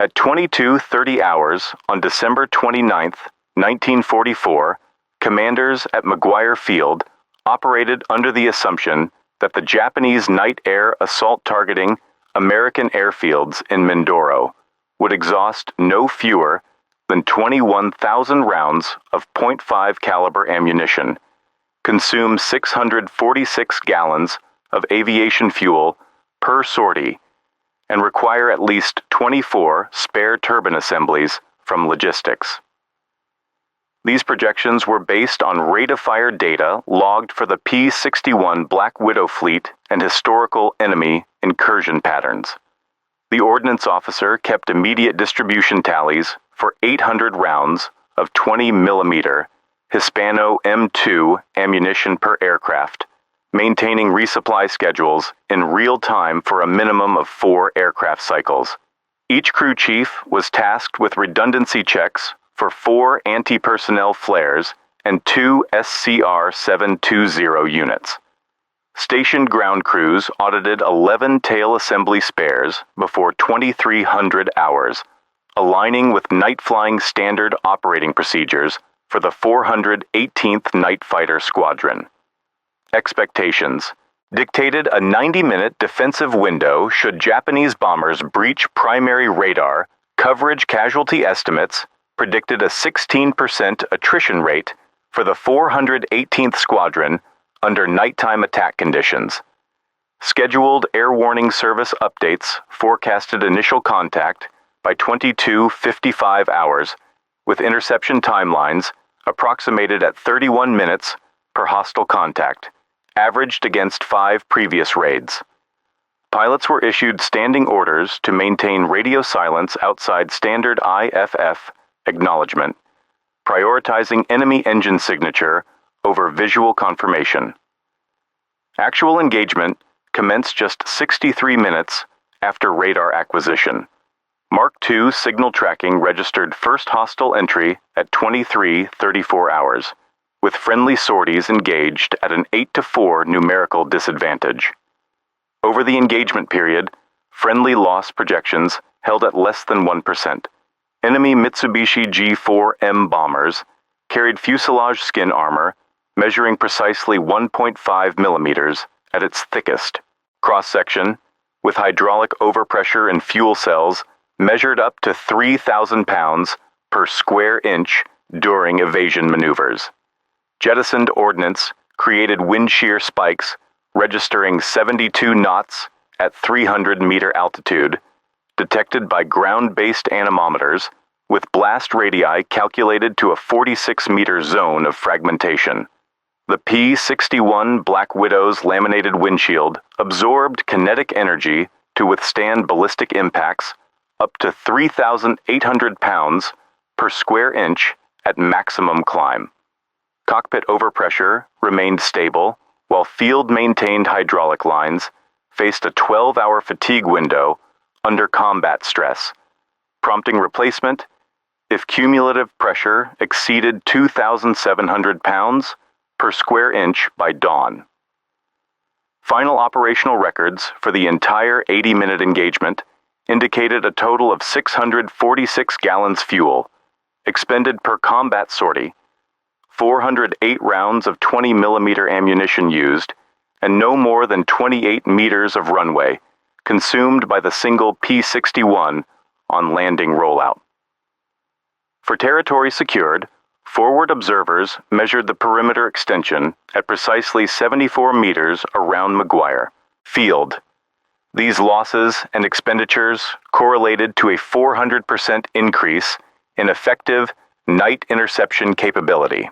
At 22:30 hours on December 29, 1944, commanders at McGuire Field operated under the assumption that the Japanese night air assault targeting American airfields in Mindoro would exhaust no fewer than 21,000 rounds of .5 caliber ammunition, consume 646 gallons of aviation fuel per sortie, and require at least 24 spare turbine assemblies from logistics. These projections were based on rate-of-fire data logged for the P-61 Black Widow fleet and historical enemy incursion patterns. The ordnance officer kept immediate distribution tallies for 800 rounds of 20mm Hispano M2 ammunition per aircraft, maintaining resupply schedules in real time for a minimum of 4 aircraft cycles. Each crew chief was tasked with redundancy checks for 4 anti-personnel flares and 2 SCR-720 units. Stationed ground crews audited 11 tail assembly spares before 2,300 hours, aligning with night flying standard operating procedures for the 418th Night Fighter Squadron. Expectations dictated a 90-minute defensive window should Japanese bombers breach primary radar. Coverage casualty estimates predicted a 16% attrition rate for the 418th Squadron under nighttime attack conditions. Scheduled air warning service updates forecasted initial contact by 22:55 hours, with interception timelines approximated at 31 minutes per hostile contact, averaged against 5 previous raids. Pilots were issued standing orders to maintain radio silence outside standard IFF acknowledgement, prioritizing enemy engine signature over visual confirmation. Actual engagement commenced just 63 minutes after radar acquisition. Mark II signal tracking registered first hostile entry at 23:34 hours, with friendly sorties engaged at an 8-4 numerical disadvantage. Over the engagement period, friendly loss projections held at less than 1%. Enemy Mitsubishi G4M bombers carried fuselage skin armor measuring precisely 1.5 millimeters at its thickest. Cross-section, with hydraulic overpressure and fuel cells, measured up to 3,000 pounds per square inch during evasion maneuvers. Jettisoned ordnance created wind shear spikes registering 72 knots at 300-meter altitude, detected by ground-based anemometers, with blast radii calculated to a 46-meter zone of fragmentation. The P-61 Black Widow's laminated windshield absorbed kinetic energy to withstand ballistic impacts up to 3,800 pounds per square inch at maximum climb. Cockpit overpressure remained stable, while field-maintained hydraulic lines faced a 12-hour fatigue window under combat stress, prompting replacement if cumulative pressure exceeded 2,700 pounds per square inch by dawn. Final operational records for the entire 80-minute engagement indicated a total of 646 gallons fuel expended per combat sortie, 408 rounds of 20mm ammunition used, and no more than 28 meters of runway consumed by the single P-61 on landing rollout. For territory secured, forward observers measured the perimeter extension at precisely 74 meters around McGuire Field. These losses and expenditures correlated to a 400% increase in effective night interception capability.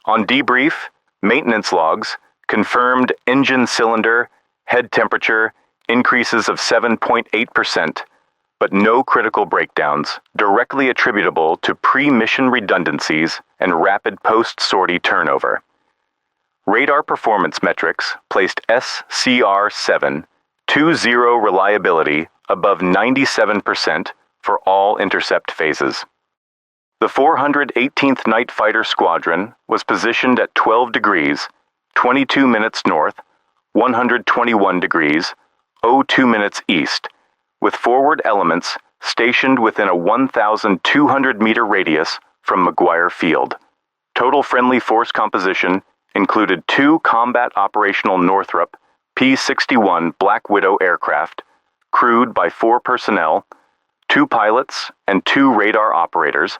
On debrief, maintenance logs confirmed engine cylinder head temperature increases of 7.8%, but no critical breakdowns directly attributable to pre-mission redundancies and rapid post-sortie turnover. Radar performance metrics placed SCR-720 reliability above 97% for all intercept phases. The 418th Night Fighter Squadron was positioned at 12 degrees, 22 minutes north, 121 degrees, 02 minutes east, with forward elements stationed within a 1,200-meter radius from McGuire Field. Total friendly force composition included 2 combat operational Northrop P-61 Black Widow aircraft, crewed by 4 personnel, 2 pilots and 2 radar operators,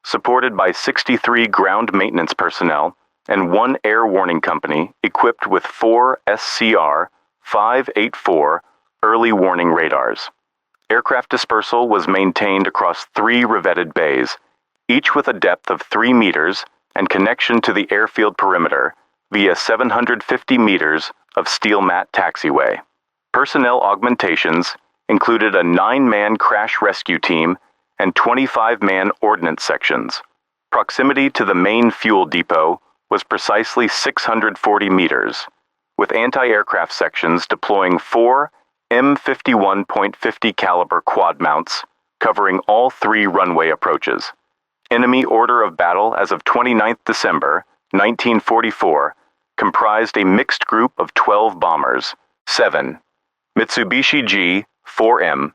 supported by 63 ground maintenance personnel and 1 air warning company equipped with 4 SCR-584 early warning radars. Aircraft dispersal was maintained across 3 revetted bays, each with a depth of 3 meters and connection to the airfield perimeter via 750 meters of steel mat taxiway. Personnel augmentations included a 9-man crash rescue team and 25-man ordnance sections. Proximity to the main fuel depot was precisely 640 meters, with anti-aircraft sections deploying 4 M51.50 caliber quad mounts covering all 3 runway approaches. Enemy order of battle as of 29 December 1944 comprised a mixed group of 12 bombers, 7 Mitsubishi G-4M,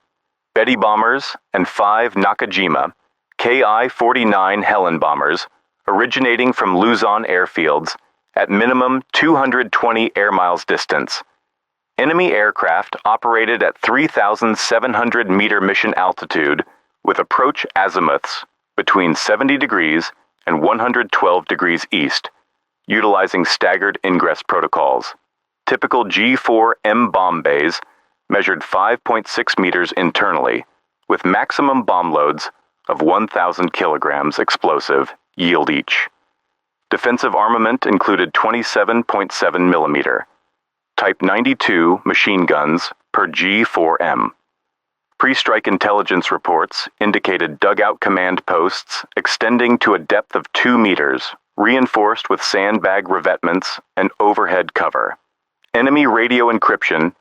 Betty bombers, and 5 Nakajima Ki-49 Helen bombers originating from Luzon airfields at minimum 220 air miles distance. Enemy aircraft operated at 3,700-meter mission altitude with approach azimuths between 70 degrees and 112 degrees east, utilizing staggered ingress protocols. Typical G-4M bomb bays measured 5.6 meters internally, with maximum bomb loads of 1,000 kilograms explosive yield each. Defensive armament included 27.7 millimeter Type 92 machine guns per G-4M. Pre-strike intelligence reports indicated dugout command posts extending to a depth of 2 meters, reinforced with sandbag revetments and overhead cover. Enemy radio encryption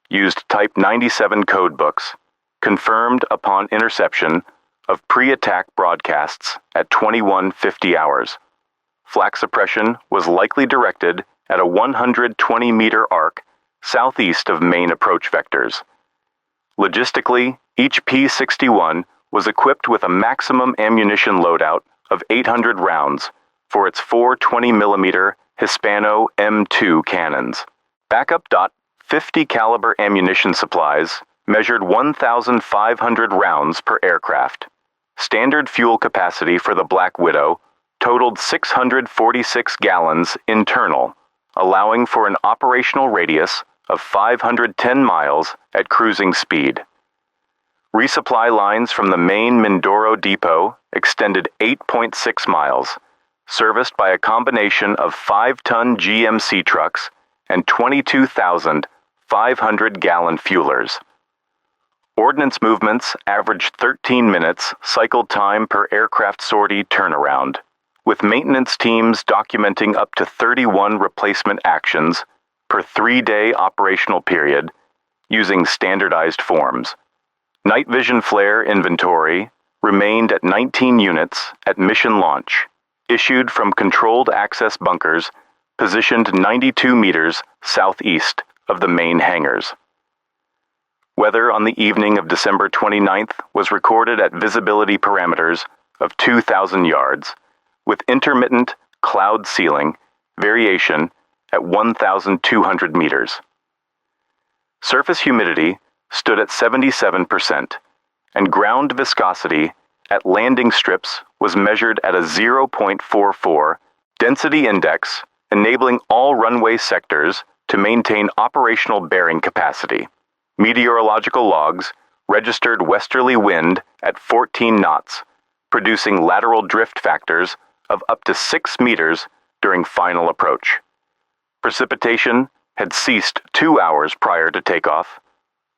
used Type 97 codebooks, confirmed upon interception of pre-attack broadcasts at 21:50 hours. Flak suppression was likely directed at a 120-meter arc southeast of main approach vectors. Logistically, each P-61 was equipped with a maximum ammunition loadout of 800 rounds for its 4 20-millimeter Hispano M2 cannons. Backup .50 caliber ammunition supplies measured 1,500 rounds per aircraft. Standard fuel capacity for the Black Widow totaled 646 gallons internal, allowing for an operational radius of 510 miles at cruising speed. Resupply lines from the main Mindoro depot extended 8.6 miles, serviced by a combination of 5-ton GMC trucks and 22,500-gallon fuelers. Ordnance movements averaged 13 minutes cycle time per aircraft sortie turnaround, with maintenance teams documenting up to 31 replacement actions per 3-day operational period using standardized forms. Night vision flare inventory remained at 19 units at mission launch, issued from controlled access bunkers positioned 92 meters southeast of the main hangars. Weather on the evening of December 29th was recorded at visibility parameters of 2,000 yards, with intermittent cloud ceiling variation at 1,200 meters. Surface humidity stood at 77%, and ground viscosity at landing strips was measured at a 0.44 density index, enabling all runway sectors to maintain operational bearing capacity. Meteorological logs registered westerly wind at 14 knots, producing lateral drift factors of up to 6 meters during final approach. Precipitation had ceased 2 hours prior to takeoff.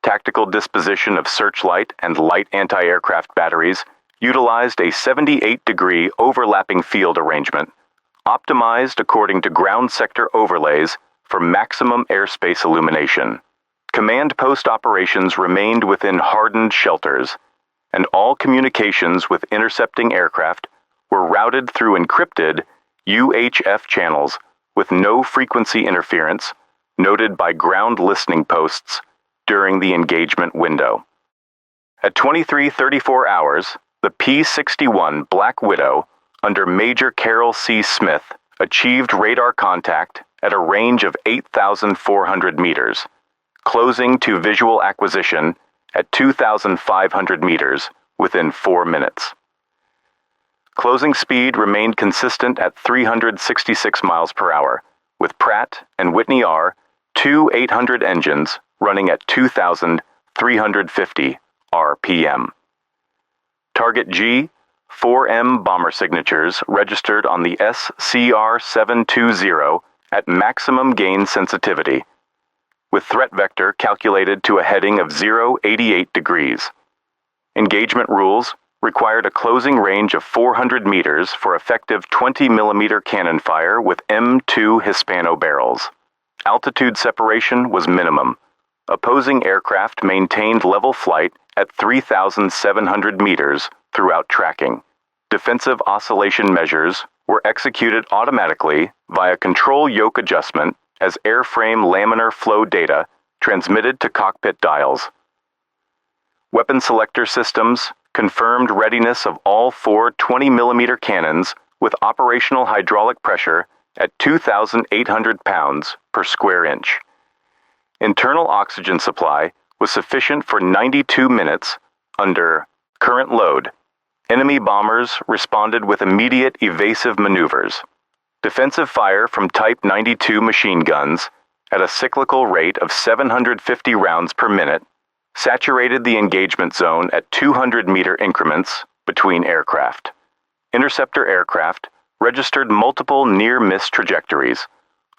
Tactical disposition of searchlight and light anti-aircraft batteries utilized a 78-degree overlapping field arrangement, optimized according to ground sector overlays for maximum airspace illumination. Command post operations remained within hardened shelters, and all communications with intercepting aircraft were routed through encrypted UHF channels with no frequency interference noted by ground listening posts during the engagement window. At 23:34 hours, the P-61 Black Widow, under Major Carroll C. Smith, achieved radar contact at a range of 8,400 meters, closing to visual acquisition at 2,500 meters within 4 minutes. Closing speed remained consistent at 366 miles per hour, with Pratt and Whitney R, two 800 engines running at 2,350 RPM. Target G, 4M bomber signatures registered on the SCR-720 at maximum gain sensitivity, with threat vector calculated to a heading of 088 degrees. Engagement rules required a closing range of 400 meters for effective 20mm cannon fire with M2 Hispano barrels. Altitude separation was minimum. Opposing aircraft maintained level flight at 3,700 meters throughout tracking. Defensive oscillation measures were executed automatically via control yoke adjustment as airframe laminar flow data transmitted to cockpit dials. Weapon selector systems confirmed readiness of all four 20mm cannons with operational hydraulic pressure at 2,800 pounds per square inch. Internal oxygen supply was sufficient for 92 minutes under current load. Enemy bombers responded with immediate evasive maneuvers. Defensive fire from Type 92 machine guns at a cyclical rate of 750 rounds per minute saturated the engagement zone at 200-meter increments between aircraft. Interceptor aircraft registered multiple near-miss trajectories.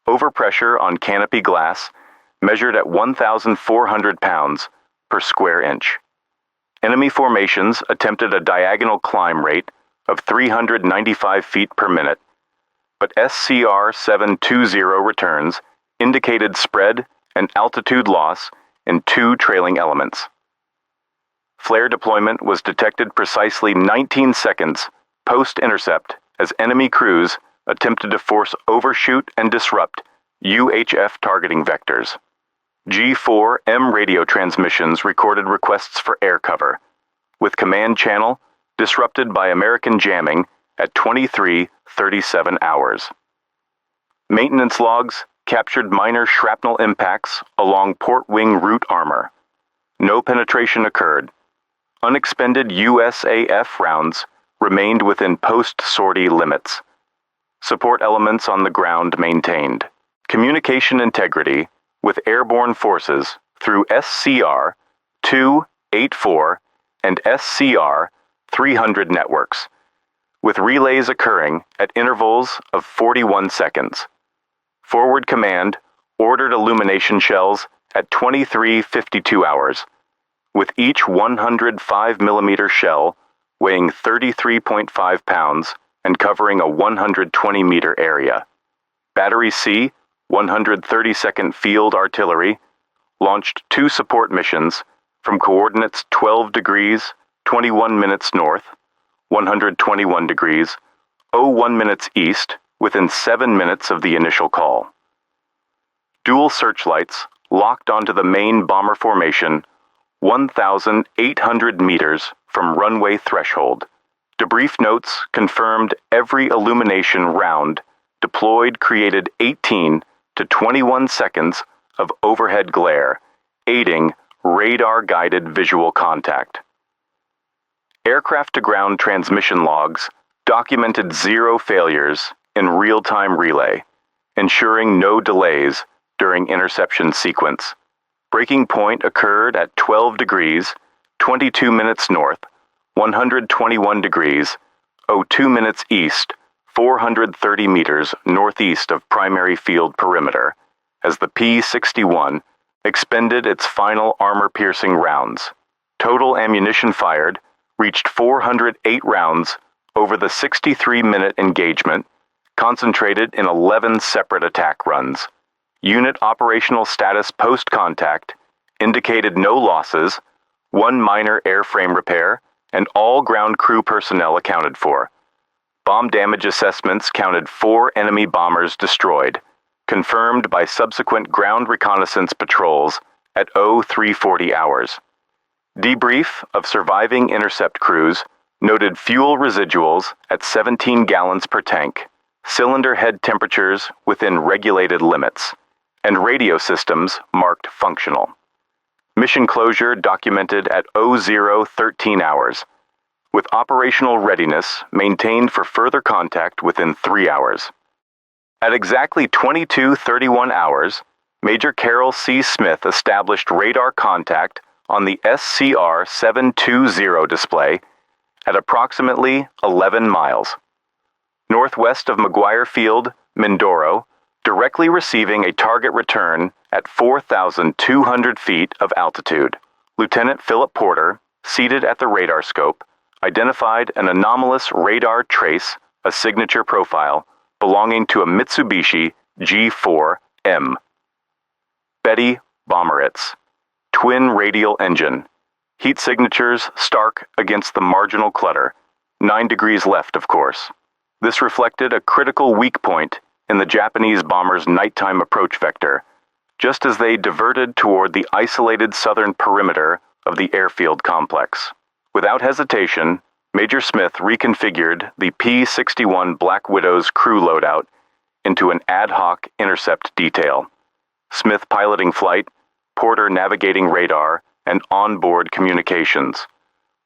Overpressure on canopy glass measured at 1,400 pounds per square inch. Enemy formations attempted a diagonal climb rate of 395 feet per minute, but SCR-720 returns indicated spread and altitude loss in two trailing elements. Flare deployment was detected precisely 19 seconds post-intercept as enemy crews attempted to force overshoot and disrupt UHF targeting vectors. G4M radio transmissions recorded requests for air cover, with command channel disrupted by American jamming at 23:37 hours. Maintenance logs captured minor shrapnel impacts along port wing root armor. No penetration occurred. Unexpended USAF rounds remained within post-sortie limits. Support elements on the ground maintained. Communication integrity with airborne forces through SCR-284 and SCR-300 networks, with relays occurring at intervals of 41 seconds. Forward command ordered illumination shells at 23:52 hours, with each 105mm shell weighing 33.5 pounds and covering a 120-meter area. Battery C, 132nd Field Artillery, launched two support missions from coordinates 12 degrees, 21 minutes north, 121 degrees, 01 minutes east, within 7 minutes of the initial call. Dual searchlights locked onto the main bomber formation 1,800 meters from runway threshold. Debrief notes confirmed every illumination round deployed created 18 to 21 seconds of overhead glare, aiding radar-guided visual contact. Aircraft-to-ground transmission logs documented 0 failures in real-time relay, ensuring no delays during interception sequence. Breaking point occurred at 12 degrees, 22 minutes north, 121 degrees, 02 minutes east, 430 meters northeast of primary field perimeter, as the P-61 expended its final armor-piercing rounds. Total ammunition fired reached 408 rounds over the 63-minute engagement, concentrated in 11 separate attack runs. Unit operational status post-contact indicated no losses, 1 minor airframe repair, and all ground crew personnel accounted for. Bomb damage assessments counted 4 enemy bombers destroyed, confirmed by subsequent ground reconnaissance patrols at 0340 hours. Debrief of surviving intercept crews noted fuel residuals at 17 gallons per tank, cylinder head temperatures within regulated limits, and radio systems marked functional. Mission closure documented at 00:13 hours, with operational readiness maintained for further contact within 3 hours. At exactly 22:31 hours, Major Carol C. Smith established radar contact on the SCR-720 display at approximately 11 miles. Northwest of McGuire Field, Mindoro, directly receiving a target return at 4,200 feet of altitude. Lieutenant Philip Porter, seated at the radar scope, identified an anomalous radar trace, a signature profile, belonging to a Mitsubishi G4M. Betty Bommeritz, twin radial engine, heat signatures stark against the marginal clutter, 9 degrees left, of course. This reflected a critical weak point in the Japanese bomber's nighttime approach vector, just as they diverted toward the isolated southern perimeter of the airfield complex. Without hesitation, Major Smith reconfigured the P-61 Black Widow's crew loadout into an ad hoc intercept detail. Smith piloting flight, Porter navigating radar, and onboard communications,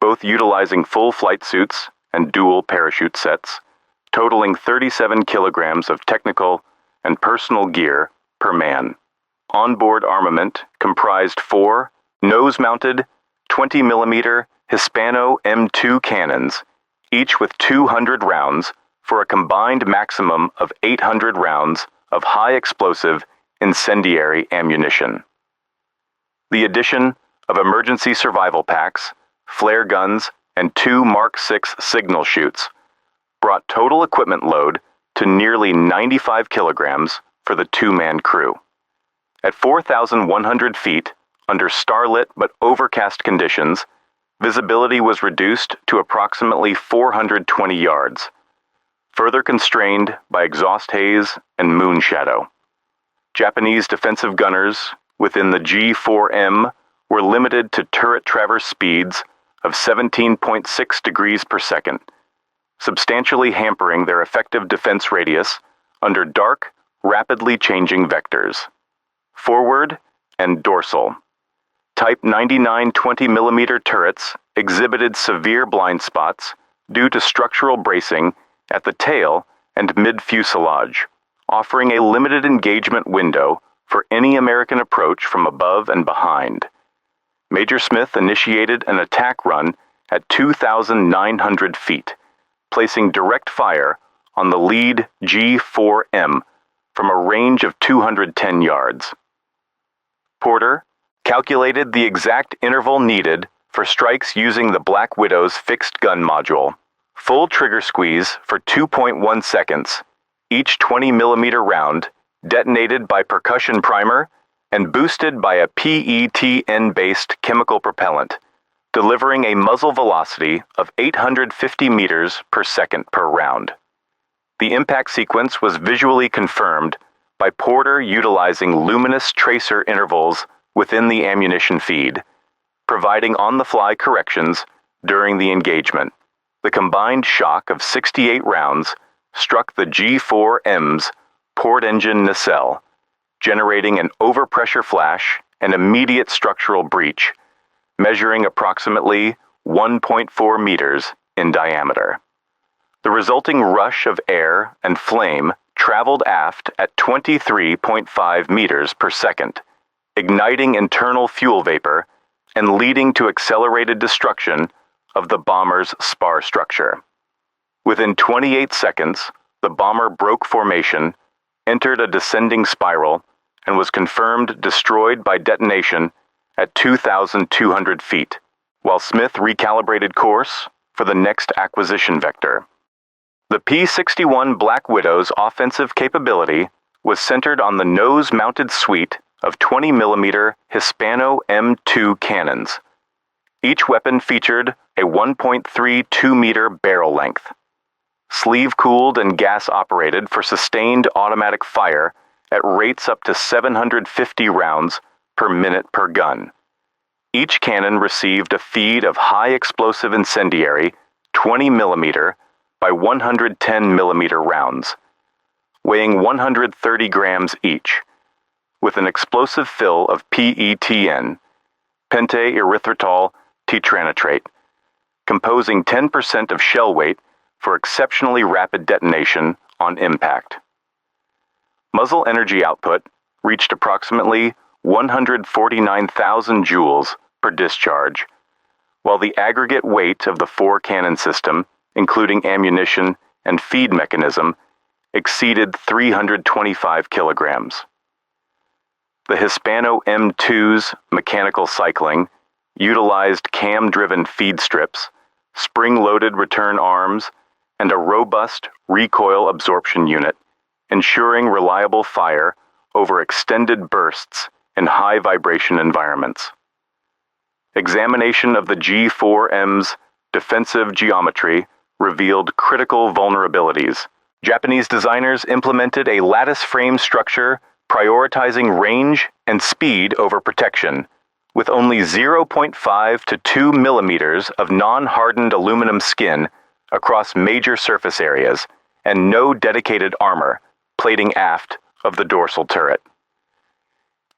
both utilizing full flight suits and dual parachute sets, totaling 37 kilograms of technical and personal gear per man. Onboard armament comprised 4 nose-mounted 20mm Hispano M2 cannons, each with 200 rounds for a combined maximum of 800 rounds of high-explosive incendiary ammunition. The addition of emergency survival packs, flare guns, and 2 Mark VI signal chutes brought total equipment load to nearly 95 kilograms for the 2-man crew. At 4,100 feet, under starlit but overcast conditions, visibility was reduced to approximately 420 yards, further constrained by exhaust haze and moon shadow. Japanese defensive gunners within the G4M were limited to turret traverse speeds of 17.6 degrees per second, substantially hampering their effective defense radius under dark, rapidly changing vectors. Forward and dorsal. Type 99 20mm turrets exhibited severe blind spots due to structural bracing at the tail and mid-fuselage, offering a limited engagement window for any American approach from above and behind. Major Smith initiated an attack run at 2,900 feet, placing direct fire on the lead G4M from a range of 210 yards. Porter calculated the exact interval needed for strikes using the Black Widow's fixed gun module. Full trigger squeeze for 2.1 seconds, each 20mm round detonated by percussion primer and boosted by a PETN-based chemical propellant, delivering a muzzle velocity of 850 meters per second per round. The impact sequence was visually confirmed by Porter utilizing luminous tracer intervals within the ammunition feed, providing on-the-fly corrections during the engagement. The combined shock of 68 rounds struck the G4M's port engine nacelle, generating an overpressure flash and immediate structural breach, measuring approximately 1.4 meters in diameter. The resulting rush of air and flame traveled aft at 23.5 meters per second, igniting internal fuel vapor and leading to accelerated destruction of the bomber's spar structure. Within 28 seconds, the bomber broke formation, entered a descending spiral, and was confirmed destroyed by detonation at 2,200 feet, while Smith recalibrated course for the next acquisition vector. The P-61 Black Widow's offensive capability was centered on the nose-mounted suite of 20mm Hispano M2 cannons. Each weapon featured a 1.32-meter barrel length, sleeve-cooled and gas-operated for sustained automatic fire at rates up to 750 rounds per minute per gun. Each cannon received a feed of high explosive incendiary 20 mm by 110 mm rounds, weighing 130 grams each, with an explosive fill of PETN, pentaerythritol tetranitrate, composing 10% of shell weight for exceptionally rapid detonation on impact. Muzzle energy output reached approximately 149,000 joules per discharge, while the aggregate weight of the four-cannon system, including ammunition and feed mechanism, exceeded 325 kilograms. The Hispano M2's mechanical cycling utilized cam-driven feed strips, spring-loaded return arms, and a robust recoil absorption unit, ensuring reliable fire over extended bursts in high-vibration environments. Examination of the G4M's defensive geometry revealed critical vulnerabilities. Japanese designers implemented a lattice frame structure prioritizing range and speed over protection, with only 0.5 to 2 millimeters of non-hardened aluminum skin across major surface areas, and no dedicated armor plating aft of the dorsal turret.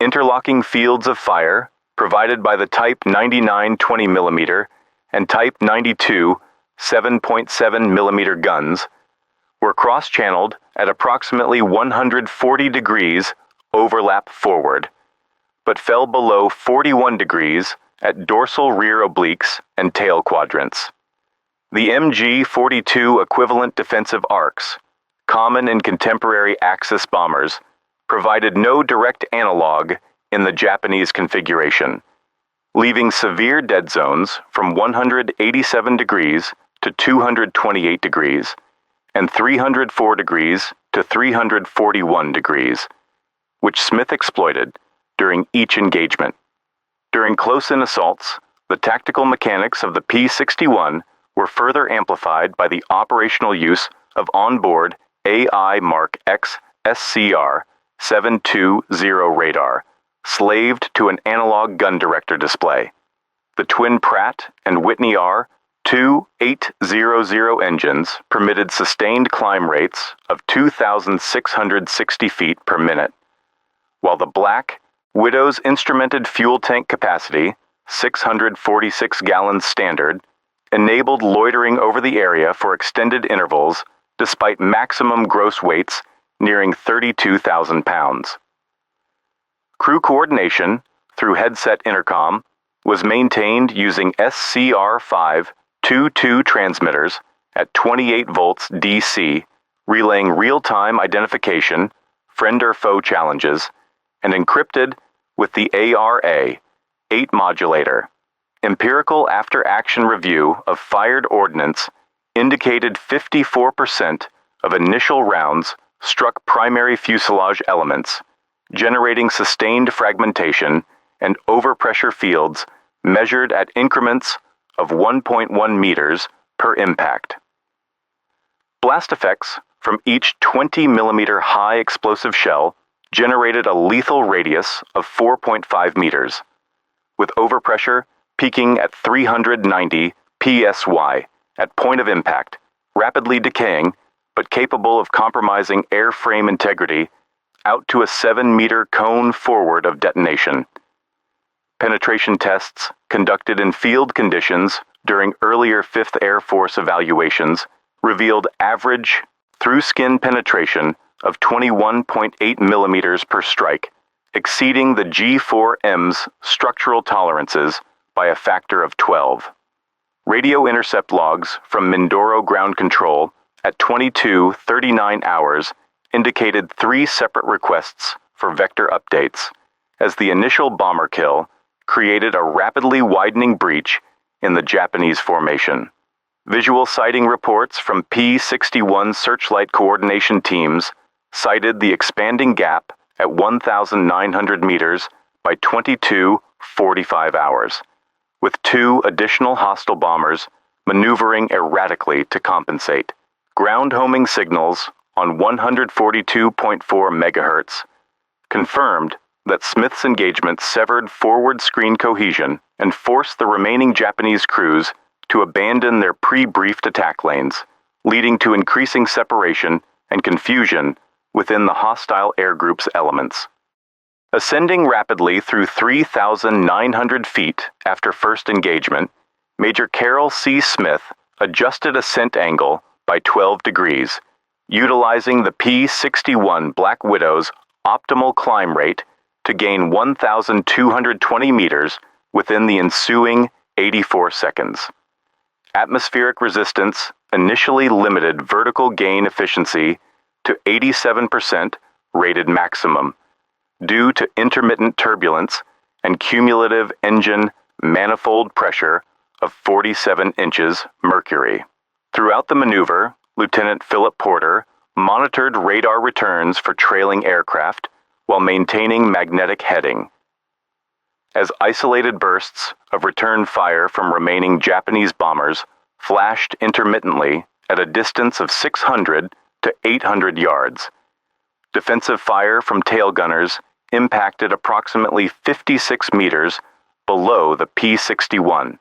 Interlocking fields of fire, provided by the Type 99 20mm and Type 92 7.7 mm guns, were cross-channeled at approximately 140 degrees overlap forward, but fell below 41 degrees at dorsal rear obliques and tail quadrants. The MG-42 equivalent defensive arcs, common in contemporary Axis bombers, provided no direct analog in the Japanese configuration, leaving severe dead zones from 187 degrees to 228 degrees, and 304 degrees to 341 degrees, which Smith exploited during each engagement. During close-in assaults, the tactical mechanics of the P-61 were further amplified by the operational use of onboard AI Mark X SCR 720 radar, slaved to an analog gun director display. The twin Pratt and Whitney R-2800 engines permitted sustained climb rates of 2,660 feet per minute, while the Black Widow's instrumented fuel tank capacity, 646 gallons standard, enabled loitering over the area for extended intervals despite maximum gross weights nearing 32,000 pounds. Crew coordination through headset intercom was maintained using SCR-522 transmitters at 28 volts DC, relaying real-time identification, friend or foe challenges, and encrypted with the ARA-8 modulator. Empirical after-action review of fired ordnance indicated 54% of initial rounds struck primary fuselage elements, generating sustained fragmentation and overpressure fields measured at increments of 1.1 meters per impact. Blast effects from each 20mm high explosive shell generated a lethal radius of 4.5 meters, with overpressure peaking at 390 psi at point of impact, rapidly decaying but capable of compromising airframe integrity out to a 7-meter cone forward of detonation. Penetration tests conducted in field conditions during earlier 5th Air Force evaluations revealed average through-skin penetration of 21.8 millimeters per strike, exceeding the G4M's structural tolerances by a factor of 12. Radio intercept logs from Mindoro ground control at 22:39 hours indicated 3 separate requests for vector updates, as the initial bomber kill created a rapidly widening breach in the Japanese formation. Visual sighting reports from P-61 searchlight coordination teams cited the expanding gap at 1,900 meters by 22:45 hours, with 2 additional hostile bombers maneuvering erratically to compensate. Ground homing signals on 142.4 megahertz confirmed that Smith's engagement severed forward screen cohesion and forced the remaining Japanese crews to abandon their pre-briefed attack lanes, leading to increasing separation and confusion within the hostile air group's elements. Ascending rapidly through 3,900 feet after first engagement, Major Carroll C. Smith adjusted ascent angle by 12 degrees, utilizing the P-61 Black Widow's optimal climb rate to gain 1,220 meters within the ensuing 84 seconds. Atmospheric resistance initially limited vertical gain efficiency to 87% rated maximum due to intermittent turbulence and cumulative engine manifold pressure of 47 inches mercury. Throughout the maneuver, Lieutenant Philip Porter monitored radar returns for trailing aircraft while maintaining magnetic heading. As isolated bursts of return fire from remaining Japanese bombers flashed intermittently at a distance of 600 to 800 yards, defensive fire from tail gunners impacted approximately 56 meters below the P-61,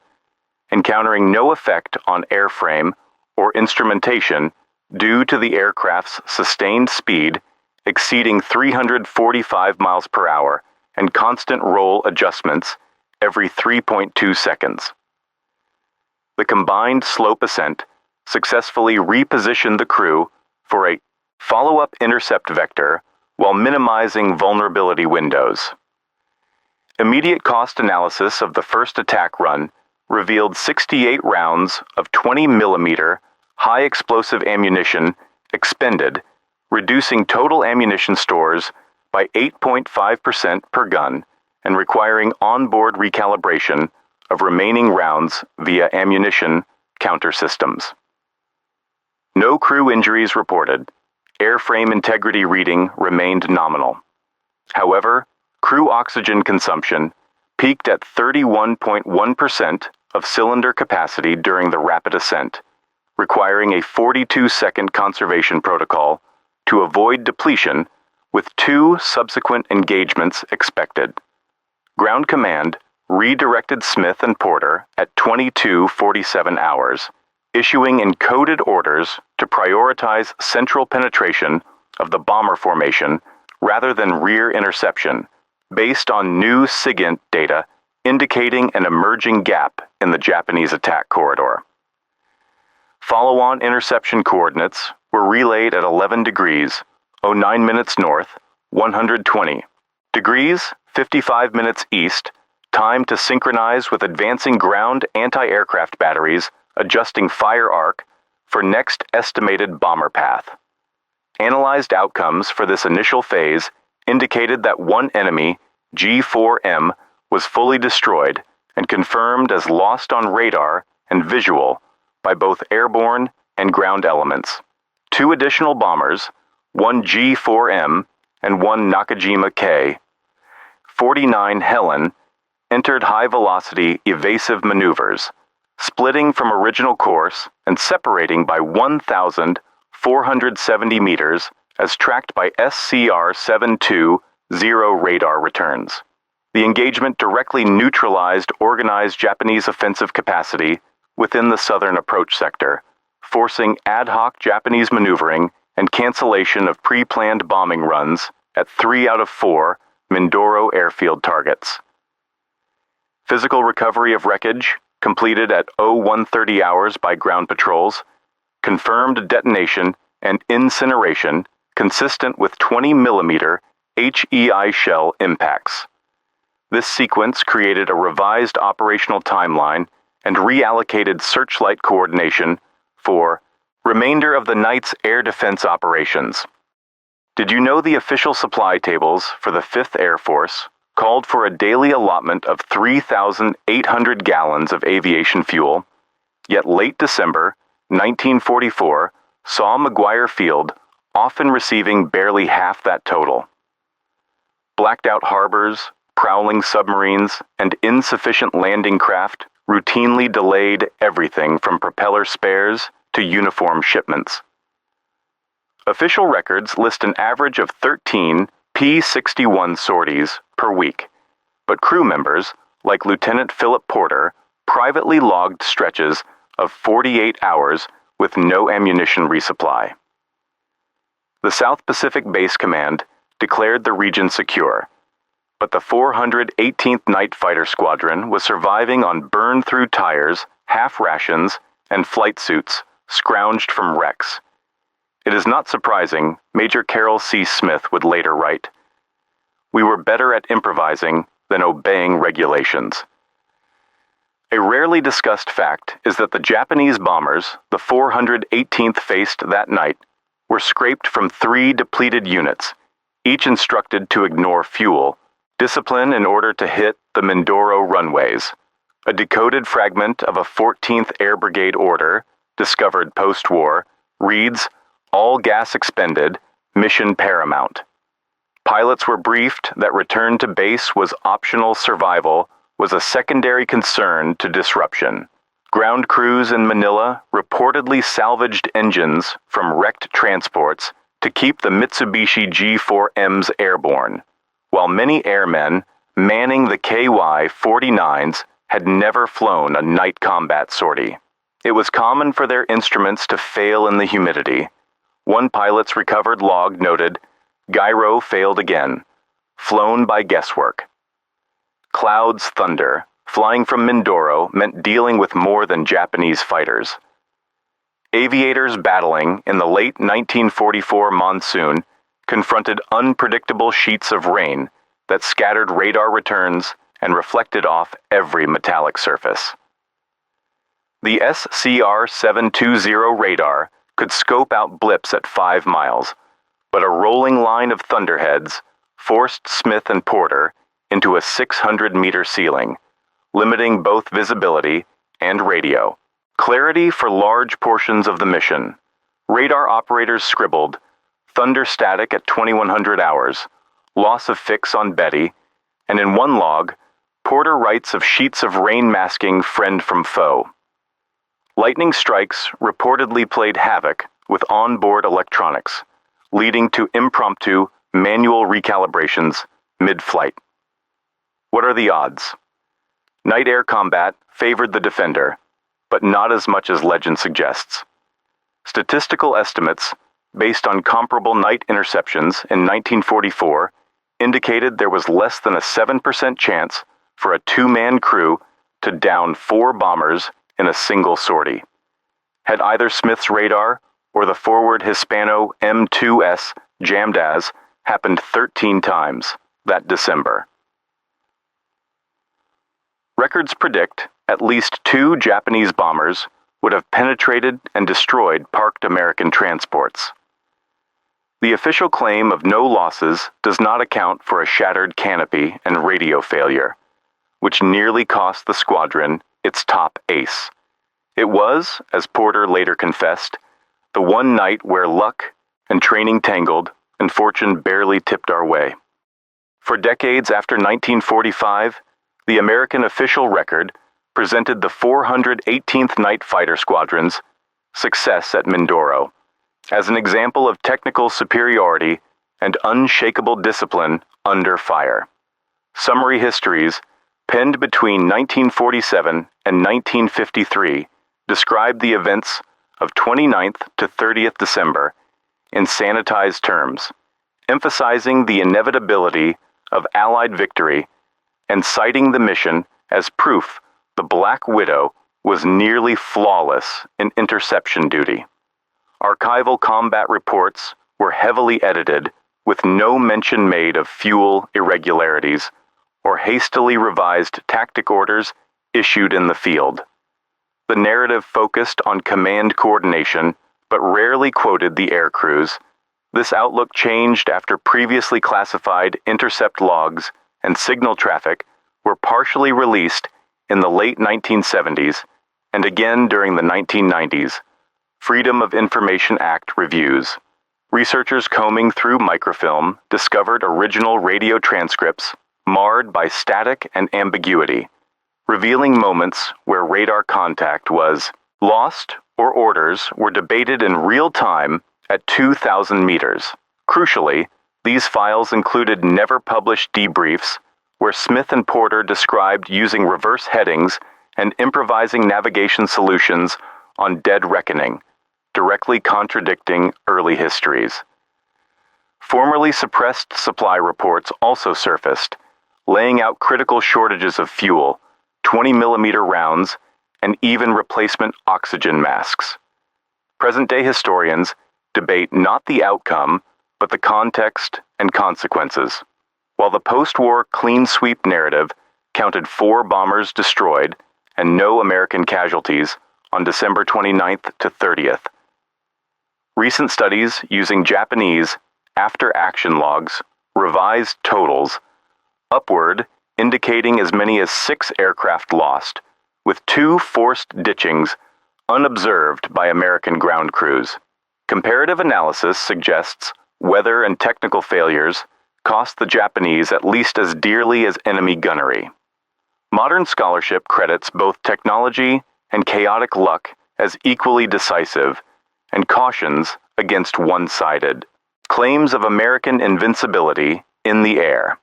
encountering no effect on airframe or instrumentation due to the aircraft's sustained speed exceeding 345 miles per hour and constant roll adjustments every 3.2 seconds. The combined slope ascent successfully repositioned the crew for a follow-up intercept vector while minimizing vulnerability windows. Immediate cost analysis of the first attack run revealed 68 rounds of 20mm high-explosive ammunition expended, reducing total ammunition stores by 8.5% per gun and requiring onboard recalibration of remaining rounds via ammunition counter systems. No crew injuries reported. Airframe integrity reading remained nominal. However, crew oxygen consumption peaked at 31.1% of cylinder capacity during the rapid ascent, requiring a 42-second conservation protocol to avoid depletion with 2 subsequent engagements expected. Ground Command redirected Smith and Porter at 22:47 hours, issuing encoded orders to prioritize central penetration of the bomber formation rather than rear interception, based on new SIGINT data indicating an emerging gap in the Japanese attack corridor. Follow-on interception coordinates were relayed at 11 degrees, 09 minutes north, 120 degrees, 55 minutes east, time to synchronize with advancing ground anti-aircraft batteries, adjusting fire arc for next estimated bomber path. Analyzed outcomes for this initial phase indicated that one enemy, G4M, was fully destroyed and confirmed as lost on radar and visual by both airborne and ground elements. 2 additional bombers, one G4M and one Nakajima K-49 Helen, entered high-velocity evasive maneuvers, splitting from original course and separating by 1,470 meters as tracked by SCR-720 radar returns. The engagement directly neutralized organized Japanese offensive capacity within the southern approach sector, forcing ad hoc Japanese maneuvering and cancellation of pre-planned bombing runs at 3 out of 4 Mindoro airfield targets. Physical recovery of wreckage, completed at 0130 hours by ground patrols, confirmed detonation and incineration consistent with 20mm HEI shell impacts. This sequence created a revised operational timeline and reallocated searchlight coordination for remainder of the night's air defense operations. Did you know the official supply tables for the 5th Air Force called for a daily allotment of 3,800 gallons of aviation fuel, yet late December 1944 saw McGuire Field often receiving barely half that total? Blacked out harbors, prowling submarines, and insufficient landing craft routinely delayed everything from propeller spares to uniform shipments. Official records list an average of 13 P-61 sorties per week, but crew members, like Lieutenant Philip Porter, privately logged stretches of 48 hours with no ammunition resupply. The South Pacific Base Command declared the region secure, but the 418th Night Fighter Squadron was surviving on burned-through tires, half rations, and flight suits scrounged from wrecks. It is not surprising Major Carroll C. Smith would later write, "We were better at improvising than obeying regulations." A rarely discussed fact is that the Japanese bombers the 418th faced that night were scraped from 3 depleted units, each instructed to ignore fuel, discipline in order to hit the Mindoro runways. A decoded fragment of a 14th Air Brigade order, discovered post-war, reads, "All gas expended, mission paramount." Pilots were briefed that return to base was optional. Survival was a secondary concern to disruption. Ground crews in Manila reportedly salvaged engines from wrecked transports to keep the Mitsubishi G4Ms airborne, while many airmen manning the KY-49s had never flown a night combat sortie. It was common for their instruments to fail in the humidity. One pilot's recovered log noted, "Gyro failed again, flown by guesswork." Clouds thunder, flying from Mindoro meant dealing with more than Japanese fighters. Aviators battling in the late 1944 monsoon confronted unpredictable sheets of rain that scattered radar returns and reflected off every metallic surface. The SCR-720 radar could scope out blips at 5 miles, but a rolling line of thunderheads forced Smith and Porter into a 600-meter ceiling, limiting both visibility and radio. Clarity for large portions of the mission. Radar operators scribbled, "Thunder static at 2100 hours, loss of fix on Betty," and in one log, Porter writes of sheets of rain masking friend from foe. Lightning strikes reportedly played havoc with onboard electronics, leading to impromptu manual recalibrations mid-flight. What are the odds? Night air combat favored the defender, but not as much as legend suggests. Statistical estimates, based on comparable night interceptions in 1944, indicated there was less than a 7% chance for a 2-man crew to down 4 bombers in a single sortie. Had either Smith's radar or the forward Hispano M2's jammed as happened 13 times that December. Records predict at least 2 Japanese bombers would have penetrated and destroyed parked American transports. The official claim of no losses does not account for a shattered canopy and radio failure, which nearly cost the squadron its top ace. It was, as Porter later confessed, the one night where luck and training tangled and fortune barely tipped our way. For decades after 1945, the American official record presented the 418th Night Fighter Squadron's success at Mindoro as an example of technical superiority and unshakable discipline under fire. Summary histories penned between 1947 and 1953 described the events of 29th to 30th December in sanitized terms, emphasizing the inevitability of Allied victory and citing the mission as proof the Black Widow was nearly flawless in interception duty. Archival combat reports were heavily edited, with no mention made of fuel irregularities or hastily revised tactic orders issued in the field. The narrative focused on command coordination, but rarely quoted the air crews. This outlook changed after previously classified intercept logs and signal traffic were partially released in the late 1970s and again during the 1990s. Freedom of Information Act reviews. Researchers combing through microfilm discovered original radio transcripts marred by static and ambiguity, revealing moments where radar contact was lost or orders were debated in real time at 2,000 meters. Crucially, These files included never-published debriefs, where Smith and Porter described using reverse headings and improvising navigation solutions on dead reckoning, directly contradicting early histories. Formerly suppressed supply reports also surfaced, laying out critical shortages of fuel, 20-millimeter rounds, and even replacement oxygen masks. Present-day historians debate not the outcome, but the context and consequences. While the post-war clean sweep narrative counted 4 bombers destroyed and no American casualties on December 29th to 30th, recent studies using Japanese after-action logs revised totals upward, indicating as many as 6 aircraft lost, with 2 forced ditchings unobserved by American ground crews. Comparative analysis suggests weather and technical failures cost the Japanese at least as dearly as enemy gunnery. Modern scholarship credits both technology and chaotic luck as equally decisive, and cautions against one-sided claims of American invincibility in the air.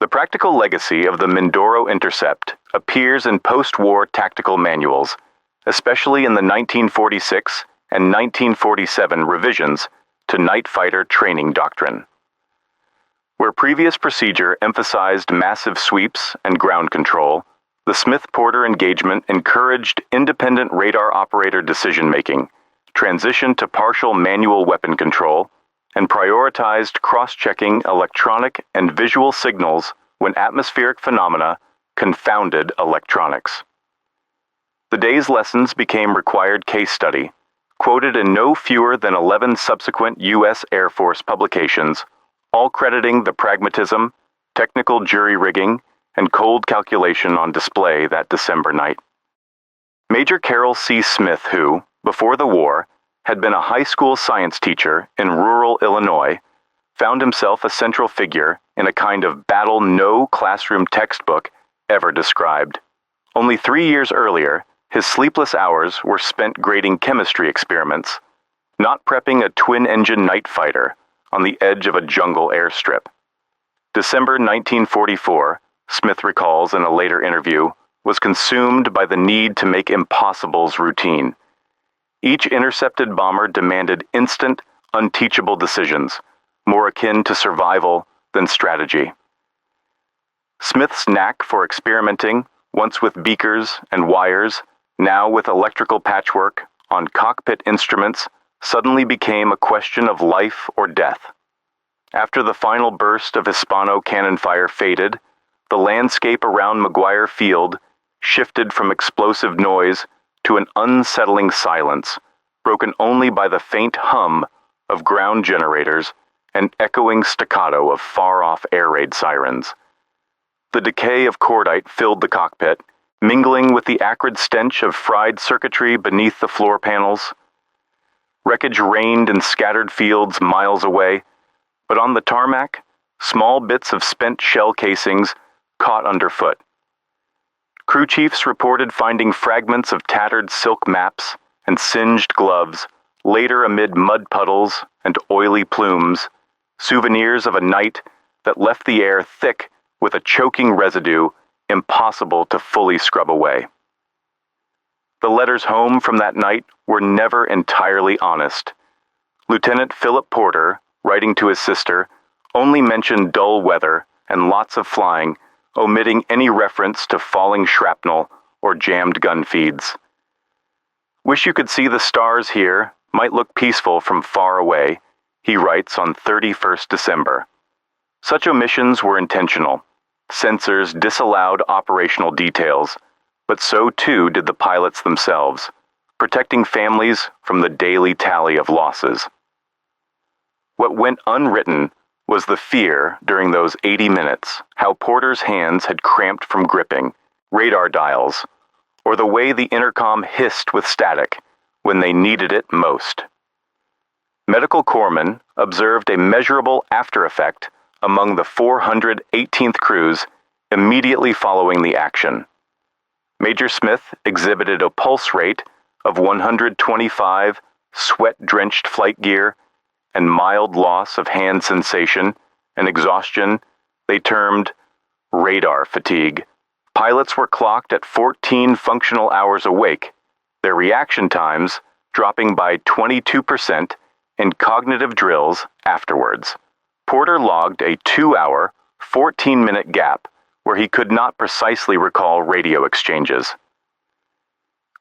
The practical legacy of the Mindoro intercept appears in post-war tactical manuals, especially in the 1946 and 1947 revisions to Night Fighter training doctrine. Where previous procedure emphasized massive sweeps and ground control, the Smith-Porter engagement encouraged independent radar operator decision-making, transitioned to partial manual weapon control, and prioritized cross-checking electronic and visual signals when atmospheric phenomena confounded electronics. The day's lessons became required case study, quoted in no fewer than 11 subsequent U.S. Air Force publications, all crediting the pragmatism, technical jury-rigging, and cold calculation on display that December night. Major Carroll C. Smith, who, before the war, had been a high school science teacher in rural Illinois, found himself a central figure in a kind of battle no classroom textbook ever described. Only 3 years earlier, his sleepless hours were spent grading chemistry experiments, not prepping a twin-engine night fighter on the edge of a jungle airstrip. December 1944, Smith recalls in a later interview, was consumed by the need to make impossibles routine. Each intercepted bomber demanded instant, unteachable decisions, more akin to survival than strategy. Smith's knack for experimenting, once with beakers and wires, now with electrical patchwork on cockpit instruments, suddenly became a question of life or death. After the final burst of Hispano cannon fire faded, the landscape around McGuire Field shifted from explosive noise to an unsettling silence, broken only by the faint hum of ground generators and echoing staccato of far-off air raid sirens. The decay of cordite filled the cockpit, mingling with the acrid stench of fried circuitry beneath the floor panels. Wreckage rained in scattered fields miles away, but on the tarmac, small bits of spent shell casings caught underfoot. Crew chiefs reported finding fragments of tattered silk maps and singed gloves, later amid mud puddles and oily plumes, souvenirs of a night that left the air thick with a choking residue impossible to fully scrub away. The letters home from that night were never entirely honest. Lieutenant Philip Porter, writing to his sister, only mentioned dull weather and lots of flying, omitting any reference to falling shrapnel or jammed gun feeds. Wish you could see the stars here, might look peaceful from far away, he writes on 31st December. Such omissions were intentional. Censors disallowed operational details, but so too did the pilots themselves, protecting families from the daily tally of losses. What went unwritten was the fear during those 80 minutes, how Porter's hands had cramped from gripping radar dials, or the way the intercom hissed with static when they needed it most. Medical corpsmen observed a measurable after-effect among the 418th crews immediately following the action. Major Smith exhibited a pulse rate of 125 sweat-drenched flight gear and mild loss of hand sensation and exhaustion they termed radar fatigue. Pilots were clocked at 14 functional hours awake, their reaction times dropping by 22% in cognitive drills afterwards. Porter logged a 2-hour, 14-minute gap where he could not precisely recall radio exchanges.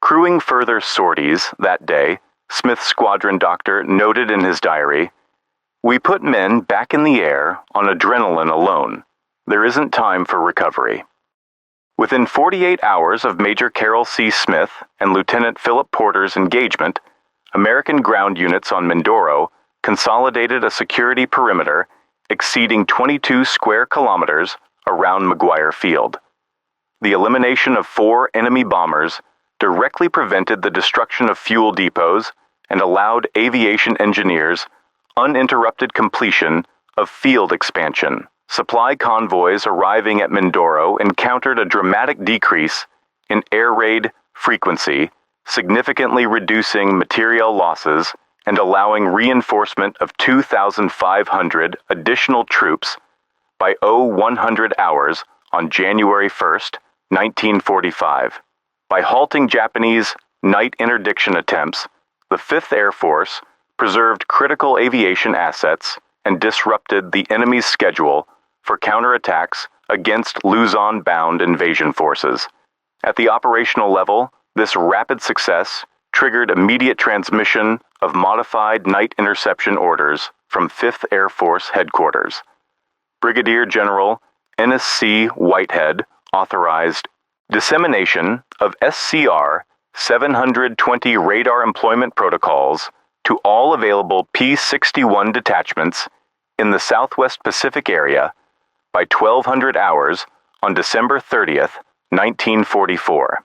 Crewing further sorties that day, Smith's squadron doctor noted in his diary, "We put men back in the air on adrenaline alone. There isn't time for recovery." Within 48 hours of Major Carroll C. Smith and Lieutenant Philip Porter's engagement, American ground units on Mindoro consolidated a security perimeter exceeding 22 square kilometers around McGuire Field. The elimination of 4 enemy bombers directly prevented the destruction of fuel depots and allowed aviation engineers uninterrupted completion of field expansion. Supply convoys arriving at Mindoro encountered a dramatic decrease in air raid frequency, significantly reducing material losses and allowing reinforcement of 2,500 additional troops by 0100 hours on January 1, 1945. By halting Japanese night interdiction attempts, the 5th Air Force preserved critical aviation assets and disrupted the enemy's schedule for counterattacks against Luzon-bound invasion forces. At the operational level, this rapid success triggered immediate transmission of modified night interception orders from 5th Air Force Headquarters. Brigadier General Ennis C. Whitehead authorized dissemination of SCR 720 radar employment protocols to all available P-61 detachments in the Southwest Pacific area by 1200 hours on December 30th, 1944.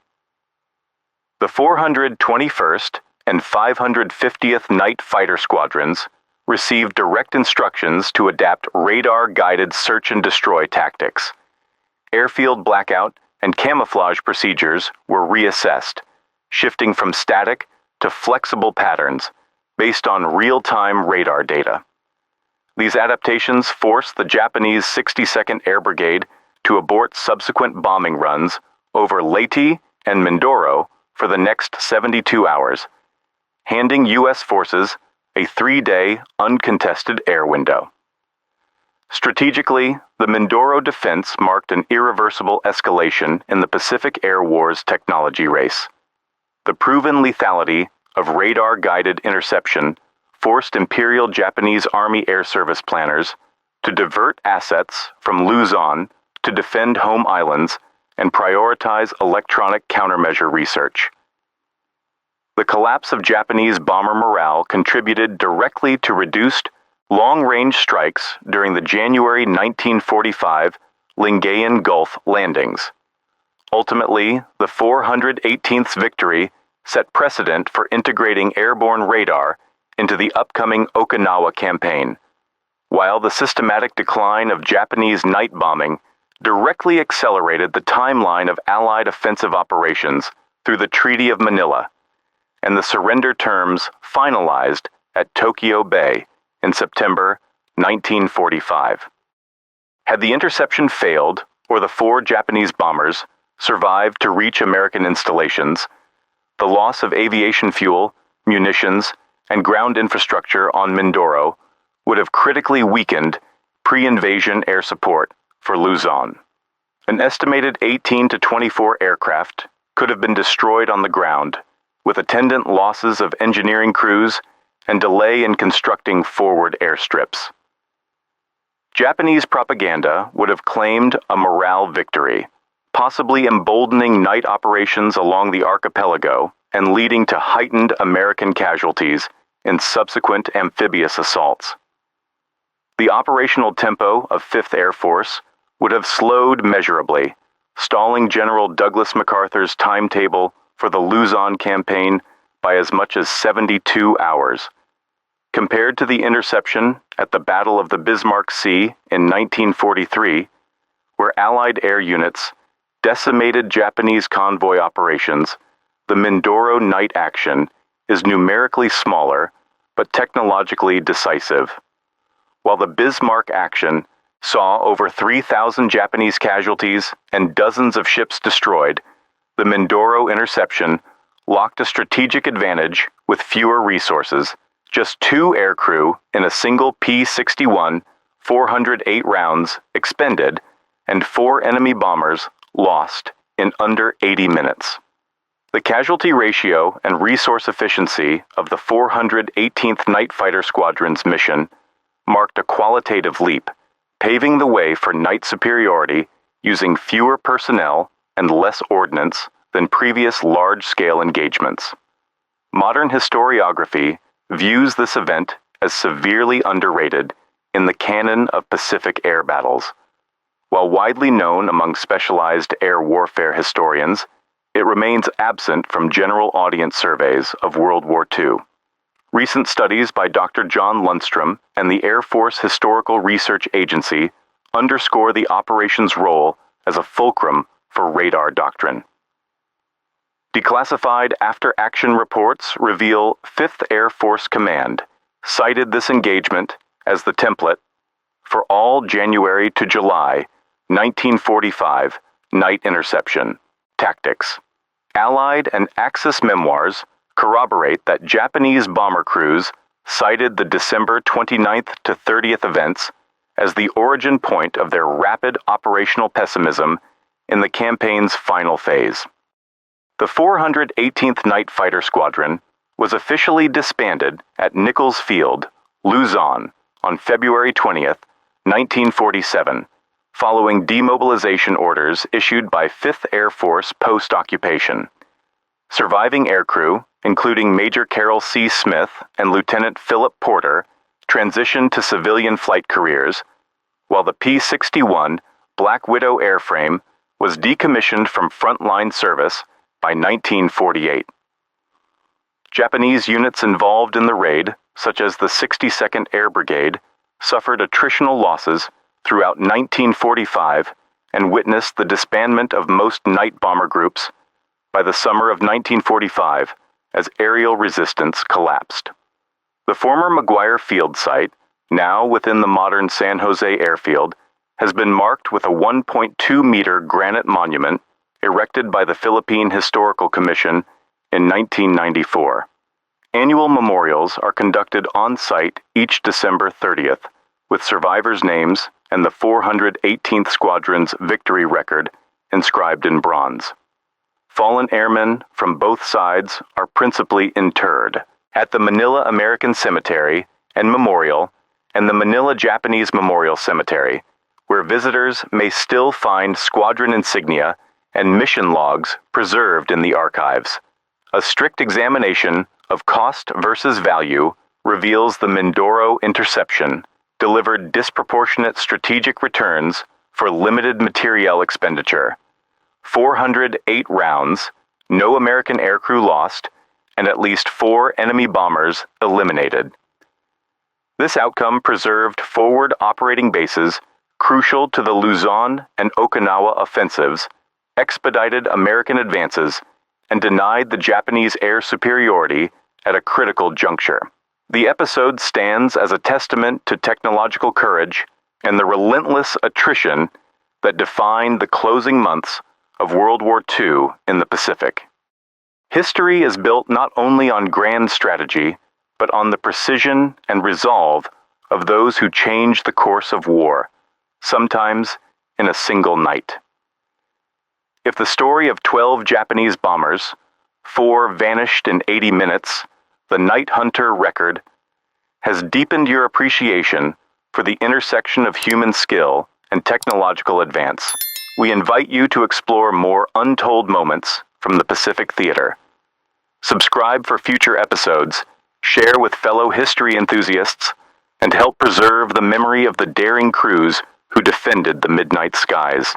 The 421st and 550th Night Fighter Squadrons received direct instructions to adapt radar-guided search and destroy tactics. Airfield blackout and camouflage procedures were reassessed, shifting from static to flexible patterns based on real-time radar data. These adaptations forced the Japanese 62nd Air Brigade to abort subsequent bombing runs over Leyte and Mindoro for the next 72 hours, handing U.S. forces a 3-day uncontested air window. Strategically, the Mindoro defense marked an irreversible escalation in the Pacific Air War's technology race. The proven lethality of radar-guided interception forced Imperial Japanese Army Air Service planners to divert assets from Luzon to defend home islands and prioritize electronic countermeasure research. The collapse of Japanese bomber morale contributed directly to reduced long-range strikes during the January 1945 Lingayen Gulf landings. Ultimately, the 418th victory set precedent for integrating airborne radar into the upcoming Okinawa campaign, while the systematic decline of Japanese night bombing directly accelerated the timeline of Allied offensive operations through the Treaty of Manila, and the surrender terms finalized at Tokyo Bay in September 1945. Had the interception failed, or the 4 Japanese bombers survived to reach American installations, the loss of aviation fuel, munitions, and ground infrastructure on Mindoro would have critically weakened pre-invasion air support for Luzon. An estimated 18 to 24 aircraft could have been destroyed on the ground, with attendant losses of engineering crews and delay in constructing forward airstrips. Japanese propaganda would have claimed a morale victory, possibly emboldening night operations along the archipelago and leading to heightened American casualties in subsequent amphibious assaults. The operational tempo of 5th Air Force would have slowed measurably, stalling General Douglas MacArthur's timetable for the Luzon campaign by as much as 72 hours. Compared to the interception at the Battle of the Bismarck Sea in 1943, where Allied air units decimated Japanese convoy operations, the Mindoro night action is numerically smaller but technologically decisive. While the Bismarck action saw over 3,000 Japanese casualties and dozens of ships destroyed, the Mindoro interception locked a strategic advantage with fewer resources, just 2 aircrew in a single P-61, 408 rounds expended, and 4 enemy bombers lost in under 80 minutes. The casualty ratio and resource efficiency of the 418th Night Fighter Squadron's mission marked a qualitative leap, paving the way for night superiority using fewer personnel and less ordnance than previous large-scale engagements. Modern historiography views this event as severely underrated in the canon of Pacific air battles. While widely known among specialized air warfare historians, it remains absent from general audience surveys of World War II. Recent studies by Dr. John Lundstrom and the Air Force Historical Research Agency underscore the operation's role as a fulcrum for radar doctrine. Declassified after-action reports reveal 5th Air Force Command cited this engagement as the template for all January to July 1945 night interception tactics. Allied and Axis memoirs corroborate that Japanese bomber crews cited the December 29th to 30th events as the origin point of their rapid operational pessimism in the campaign's final phase. The 418th Night Fighter Squadron was officially disbanded at Nichols Field, Luzon, on February 20th, 1947, following demobilization orders issued by 5th Air Force post-occupation. Surviving aircrew, including Major Carroll C. Smith and Lieutenant Philip Porter, transitioned to civilian flight careers, while the P-61 Black Widow airframe was decommissioned from frontline service by 1948. Japanese units involved in the raid, such as the 62nd Air Brigade, suffered attritional losses throughout 1945 and witnessed the disbandment of most night bomber groups by the summer of 1945 as aerial resistance collapsed. The former McGuire Field site, now within the modern San Jose Airfield, has been marked with a 1.2-meter granite monument erected by the Philippine Historical Commission in 1994. Annual memorials are conducted on-site each December 30th, with survivors' names and the 418th Squadron's victory record inscribed in bronze. Fallen airmen from both sides are principally interred at the Manila American Cemetery and Memorial and the Manila Japanese Memorial Cemetery, where visitors may still find squadron insignia and mission logs preserved in the archives. A strict examination of cost versus value reveals the Mindoro interception delivered disproportionate strategic returns for limited materiel expenditure. 408 rounds, no American aircrew lost, and at least 4 enemy bombers eliminated. This outcome preserved forward operating bases crucial to the Luzon and Okinawa offensives, expedited American advances, and denied the Japanese air superiority at a critical juncture. The episode stands as a testament to technological courage and the relentless attrition that defined the closing months of World War II in the Pacific. History is built not only on grand strategy, but on the precision and resolve of those who change the course of war, sometimes in a single night. If the story of 12 Japanese bombers, 4 vanished in 80 minutes, the Night Hunter record, has deepened your appreciation for the intersection of human skill and technological advance, we invite you to explore more untold moments from the Pacific Theater. Subscribe for future episodes, share with fellow history enthusiasts, and help preserve the memory of the daring crews who defended the midnight skies.